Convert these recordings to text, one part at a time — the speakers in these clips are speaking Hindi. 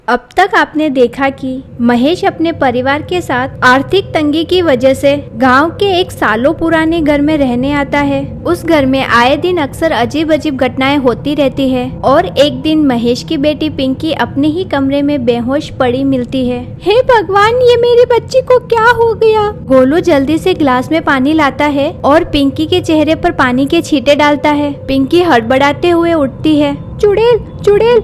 अब तक आपने देखा कि महेश अपने परिवार के साथ आर्थिक तंगी की वजह से गांव के एक सालों पुराने घर में रहने आता है। उस घर में आए दिन अक्सर अजीब अजीब घटनाएं होती रहती है और एक दिन महेश की बेटी पिंकी अपने ही कमरे में बेहोश पड़ी मिलती है। हे भगवान, ये मेरी बच्ची को क्या हो गया? गोलू जल्दी से ग्लास में पानी लाता है और पिंकी के चेहरे पर पानी के छींटे डालता है। पिंकी हड़बड़ाते हुए उठती है। चुड़ैल, चुड़ैल,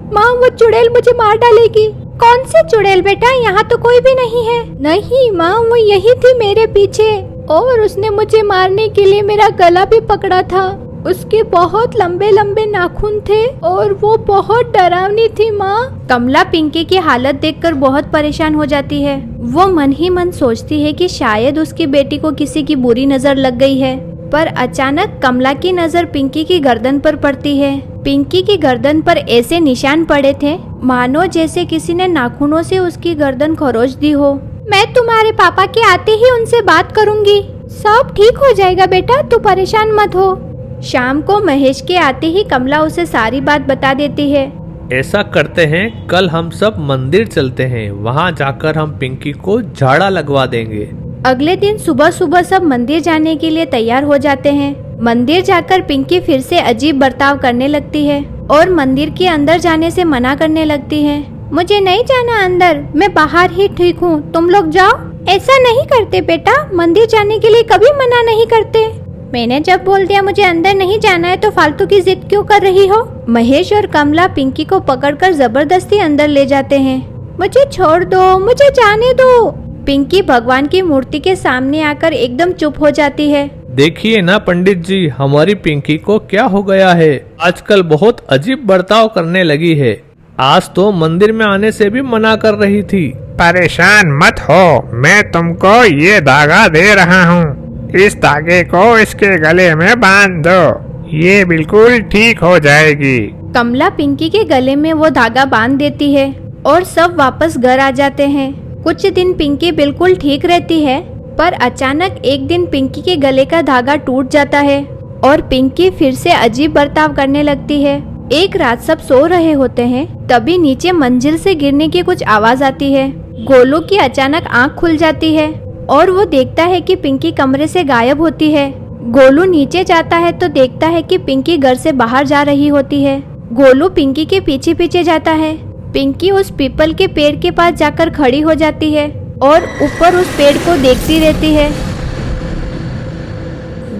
माँ, वो चुड़ैल मुझे मार डालेगी। कौन सी चुड़ैल बेटा? यहाँ तो कोई भी नहीं है। नहीं माँ, वो यही थी मेरे पीछे और उसने मुझे मारने के लिए मेरा गला भी पकड़ा था। उसके बहुत लंबे लंबे नाखून थे और वो बहुत डरावनी थी माँ। कमला पिंकी की हालत देखकर बहुत परेशान हो जाती है। वो मन ही मन सोचती है कि शायद उसकी बेटी को किसी की बुरी नजर लग गई है। पर अचानक कमला की नजर पिंकी की गर्दन पर पड़ती है। पिंकी की गर्दन पर ऐसे निशान पड़े थे मानो जैसे किसी ने नाखूनों से उसकी गर्दन खरोच दी हो। मैं तुम्हारे पापा के आते ही उनसे बात करूंगी। सब ठीक हो जाएगा बेटा, तू परेशान मत हो। शाम को महेश के आते ही कमला उसे सारी बात बता देती है। ऐसा करते हैं, कल हम सब मंदिर चलते हैं, वहाँ जाकर हम पिंकी को झाड़ा लगवा देंगे। अगले दिन सुबह सुबह सब मंदिर जाने के लिए तैयार हो जाते हैं। मंदिर जाकर पिंकी फिर से अजीब बर्ताव करने लगती है और मंदिर के अंदर जाने से मना करने लगती है। मुझे नहीं जाना अंदर, मैं बाहर ही ठीक हूँ, तुम लोग जाओ। ऐसा नहीं करते बेटा, मंदिर जाने के लिए कभी मना नहीं करते। मैंने जब बोल दिया मुझे अंदर नहीं जाना है तो फालतू की जिद क्यों कर रही हो? महेश और कमला पिंकी को पकड़कर जबरदस्ती अंदर ले जाते हैं। मुझे छोड़ दो, मुझे जाने दो। पिंकी भगवान की मूर्ति के सामने आकर एकदम चुप हो जाती है। देखिए ना पंडित जी, हमारी पिंकी को क्या हो गया है? आजकल बहुत अजीब बर्ताव करने लगी है। आज तो मंदिर में आने से भी मना कर रही थी। परेशान मत हो, मैं तुमको ये धागा दे रहा हूँ। इस धागे को इसके गले में बांध दो, ये बिल्कुल ठीक हो जाएगी। कमला पिंकी के गले में वो धागा बांध देती है और सब वापस घर आ जाते हैं। कुछ दिन पिंकी बिल्कुल ठीक रहती है, पर अचानक एक दिन पिंकी के गले का धागा टूट जाता है और पिंकी फिर से अजीब बर्ताव करने लगती है। एक रात सब सो रहे होते हैं, तभी नीचे मंजिल से गिरने की कुछ आवाज आती है। गोलू की अचानक आंख खुल जाती है और वो देखता है कि पिंकी कमरे से गायब होती है। गोलू नीचे जाता है तो देखता है कि पिंकी घर से बाहर जा रही होती है। गोलू पिंकी के पीछे पीछे जाता है। पिंकी उस पीपल के पेड़ के पास जाकर खड़ी हो जाती है और ऊपर उस पेड़ को देखती रहती है।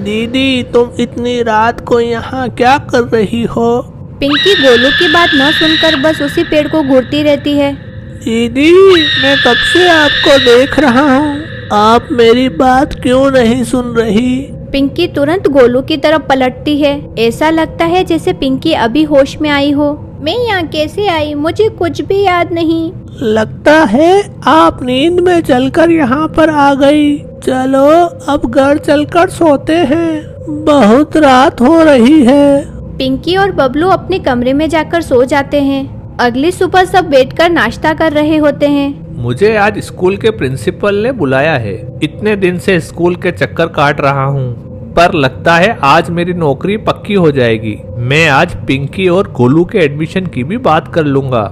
दीदी, तुम इतनी रात को यहाँ क्या कर रही हो? पिंकी गोलू की बात न सुनकर बस उसी पेड़ को घूरती रहती है। दीदी, मैं कब से आपको देख रहा हूँ, आप मेरी बात क्यों नहीं सुन रही? पिंकी तुरंत गोलू की तरफ पलटती है। ऐसा लगता है जैसे पिंकी अभी होश में आई हो। मैं यहाँ कैसे आई, मुझे कुछ भी याद नहीं। लगता है आप नींद में चलकर यहाँ पर आ गई। चलो अब घर चलकर सोते हैं, बहुत रात हो रही है। पिंकी और बबलू अपने कमरे में जाकर सो जाते हैं। अगली सुबह सब बैठकर नाश्ता कर रहे होते हैं। मुझे आज स्कूल के प्रिंसिपल ने बुलाया है। इतने दिन से स्कूल के चक्कर काट रहा हूँ, पर लगता है आज मेरी नौकरी पक्की हो जाएगी। मैं आज पिंकी और गोलू के एडमिशन की भी बात कर लूंगा।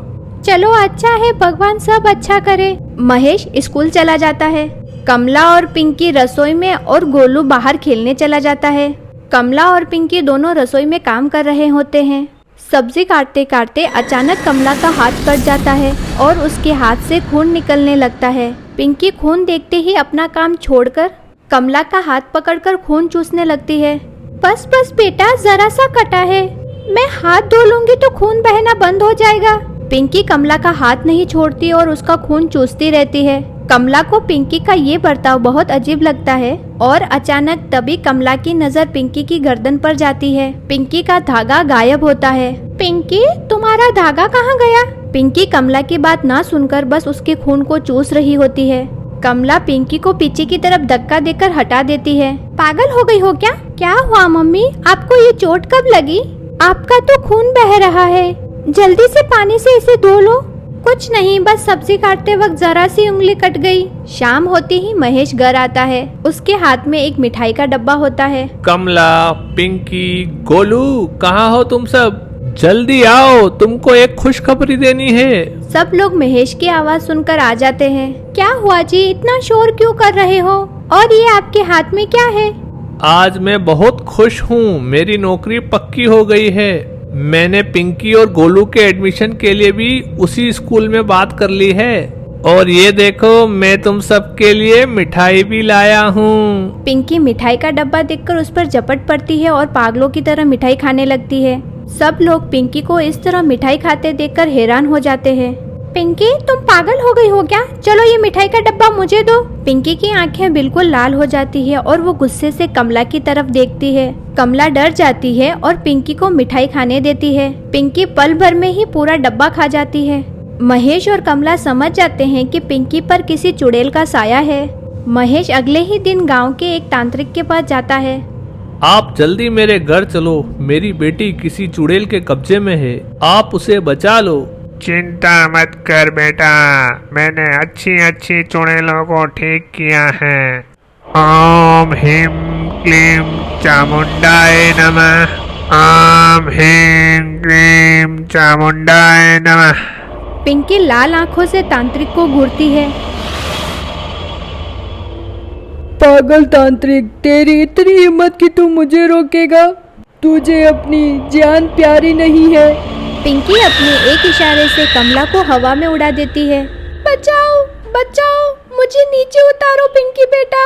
चलो अच्छा है, भगवान सब अच्छा करे। महेश स्कूल चला जाता है। कमला और पिंकी रसोई में और गोलू बाहर खेलने चला जाता है। कमला और पिंकी दोनों रसोई में काम कर रहे होते हैं। सब्जी काटते काटते अचानक कमला का हाथ कट जाता है और उसके हाथ से खून निकलने लगता है। पिंकी खून देखते ही अपना काम छोड़कर कमला का हाथ पकड़कर खून चूसने लगती है। बस बस बेटा, जरा सा कटा है, मैं हाथ धो लूंगी तो खून बहना बंद हो जाएगा। पिंकी कमला का हाथ नहीं छोड़ती और उसका खून चूसती रहती है। कमला को पिंकी का ये बर्ताव बहुत अजीब लगता है और अचानक तभी कमला की नजर पिंकी की गर्दन पर जाती है। पिंकी का धागा गायब होता है। पिंकी, तुम्हारा धागा कहाँ गया? पिंकी कमला की बात ना सुनकर बस उसके खून को चूस रही होती है। कमला पिंकी को पीछे की तरफ धक्का देकर हटा देती है। पागल हो गई हो क्या? क्या हुआ मम्मी, आपको ये चोट कब लगी? आपका तो खून बह रहा है, जल्दी से पानी से इसे धो लो। कुछ नहीं, बस सब्जी काटते वक्त जरा सी उंगली कट गई। शाम होते ही महेश घर आता है। उसके हाथ में एक मिठाई का डब्बा होता है। कमला, पिंकी, गोलू, कहाँ हो तुम सब? जल्दी आओ, तुमको एक खुशखबरी देनी है। सब लोग महेश की आवाज सुनकर आ जाते हैं। क्या हुआ जी, इतना शोर क्यों कर रहे हो? और ये आपके हाथ में क्या है? आज मैं बहुत खुश हूँ, मेरी नौकरी पक्की हो गई है। मैंने पिंकी और गोलू के एडमिशन के लिए भी उसी स्कूल में बात कर ली है। और ये देखो, मैं तुम सबके लिए मिठाई भी लाया हूँ। पिंकी मिठाई का डब्बा देखकर उस पर झपट पड़ती है और पागलों की तरह मिठाई खाने लगती है। सब लोग पिंकी को इस तरह मिठाई खाते देखकर हैरान हो जाते हैं। पिंकी, तुम पागल हो गई हो क्या? चलो ये मिठाई का डब्बा मुझे दो। पिंकी की आंखें बिल्कुल लाल हो जाती है और वो गुस्से से कमला की तरफ देखती है। कमला डर जाती है और पिंकी को मिठाई खाने देती है। पिंकी पल भर में ही पूरा डब्बा खा जाती है। महेश और कमला समझ जाते हैं कि पिंकी पर किसी चुड़ैल का साया है। महेश अगले ही दिन गांव के एक तांत्रिक के पास जाता है। आप जल्दी मेरे घर चलो, मेरी बेटी किसी चुड़ैल के कब्जे में है, आप उसे बचा लो। चिंता मत कर बेटा, मैंने अच्छी अच्छी चुड़ैलों को ठीक किया है। ओम ह्रीं क्लीं चामुंडाय नमः। ओम ह्रीं क्लीं चामुंडाय नमः। पिंकी लाल आंखों से तांत्रिक को घूरती है। पागल तांत्रिक, तेरी इतनी हिम्मत कि तू मुझे रोकेगा? तुझे अपनी जान प्यारी नहीं है। पिंकी अपने एक इशारे से कमला को हवा में उड़ा देती है। बचाओ बचाओ, मुझे नीचे उतारो पिंकी बेटा।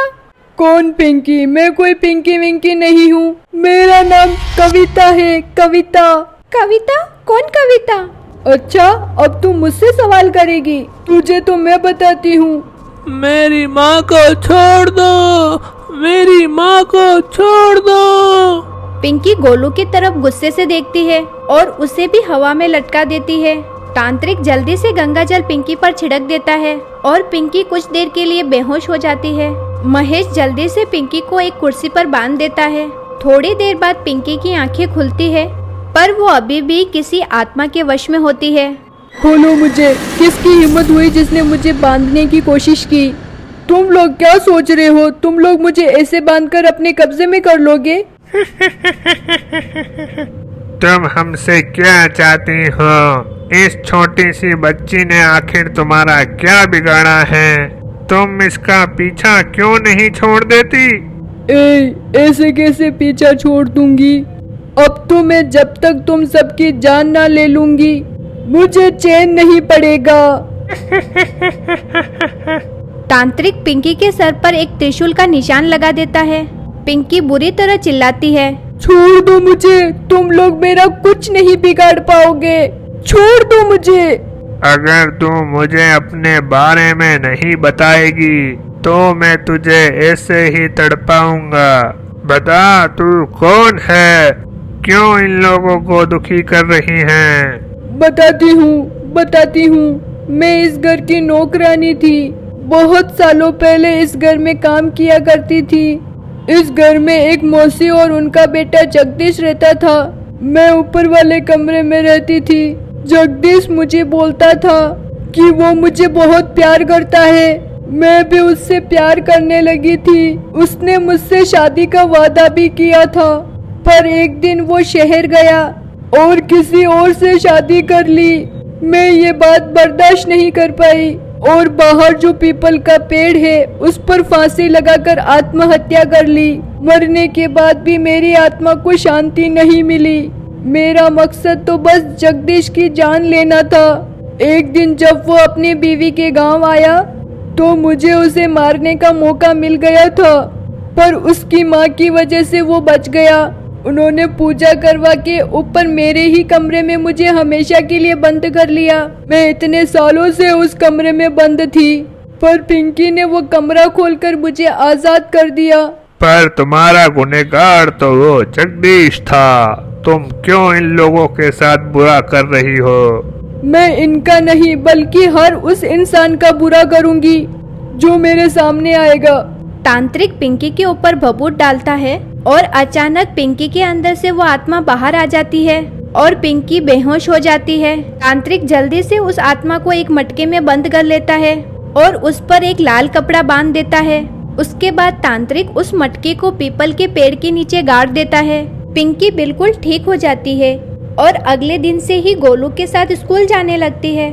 कौन पिंकी? मैं कोई पिंकी विंकी नहीं हूँ। मेरा नाम कविता है, कविता। कविता? कौन कविता? अच्छा, अब तू मुझसे सवाल करेगी? तुझे तो मैं बताती हूँ। मेरी माँ को छोड़ दो, मेरी माँ को छोड़ दो। पिंकी गोलू की तरफ गुस्से से देखती है और उसे भी हवा में लटका देती है। तांत्रिक जल्दी से गंगा जल पिंकी पर छिड़क देता है और पिंकी कुछ देर के लिए बेहोश हो जाती है। महेश जल्दी से पिंकी को एक कुर्सी पर बांध देता है। थोड़ी देर बाद पिंकी की आंखें खुलती है, पर वो अभी भी किसी आत्मा के वश में होती है। बोलो मुझे, किसकी हिम्मत हुई जिसने मुझे बांधने की कोशिश की? तुम लोग क्या सोच रहे हो? तुम लोग मुझे ऐसे बांधकर अपने कब्जे में कर लोगे? तुम हमसे क्या चाहती हो? इस छोटी सी बच्ची ने आखिर तुम्हारा क्या बिगाड़ा है? तुम इसका पीछा क्यों नहीं छोड़ देती? ऐसे कैसे पीछा छोड़ दूंगी? अब तो मैं जब तक तुम सबकी जान ना ले लूंगी, मुझे चैन नहीं पड़ेगा। तांत्रिक पिंकी के सर पर एक त्रिशूल का निशान लगा देता है। पिंकी बुरी तरह चिल्लाती है। छोड़ दो मुझे, तुम लोग मेरा कुछ नहीं बिगाड़ पाओगे। छोड़ दो मुझे। अगर तू मुझे अपने बारे में नहीं बताएगी तो मैं तुझे ऐसे ही तड़पाऊंगा। बता, तू कौन है? क्यों इन लोगों को दुखी कर रही हैं? बताती हूँ। मैं इस घर की नौकरानी थी। बहुत सालों पहले इस घर में काम किया करती थी। इस घर में एक मौसी और उनका बेटा जगदीश रहता था। मैं ऊपर वाले कमरे में रहती थी। जगदीश मुझे बोलता था कि वो मुझे बहुत प्यार करता है। मैं भी उससे प्यार करने लगी थी। उसने मुझसे शादी का वादा भी किया था, पर एक दिन वो शहर गया और किसी और से शादी कर ली। मैं ये बात बर्दाश्त नहीं कर पाई और बाहर जो पीपल का पेड़ है उस पर फांसी लगाकर आत्महत्या कर ली। मरने के बाद भी मेरी आत्मा को शांति नहीं मिली। मेरा मकसद तो बस जगदीश की जान लेना था। एक दिन जब वो अपनी बीवी के गांव आया तो मुझे उसे मारने का मौका मिल गया था, पर उसकी माँ की वजह से वो बच गया। उन्होंने पूजा करवा के ऊपर मेरे ही कमरे में मुझे हमेशा के लिए बंद कर लिया। मैं इतने सालों से उस कमरे में बंद थी, पर पिंकी ने वो कमरा खोलकर मुझे आजाद कर दिया। पर तुम्हारा गुनहगार तो वो जगदीश था। तुम क्यों इन लोगों के साथ बुरा कर रही हो? मैं इनका नहीं बल्कि हर उस इंसान का बुरा करूंगी जो मेरे सामने आएगा। तांत्रिक पिंकी के ऊपर भभूत डालता है और अचानक पिंकी के अंदर से वो आत्मा बाहर आ जाती है और पिंकी बेहोश हो जाती है। तांत्रिक जल्दी से उस आत्मा को एक मटके में बंद कर लेता है और उस पर एक लाल कपड़ा बांध देता है। उसके बाद तांत्रिक उस मटके को पीपल के पेड़ के नीचे गाड़ देता है। पिंकी बिल्कुल ठीक हो जाती है और अगले दिन से ही गोलू के साथ स्कूल जाने लगती है।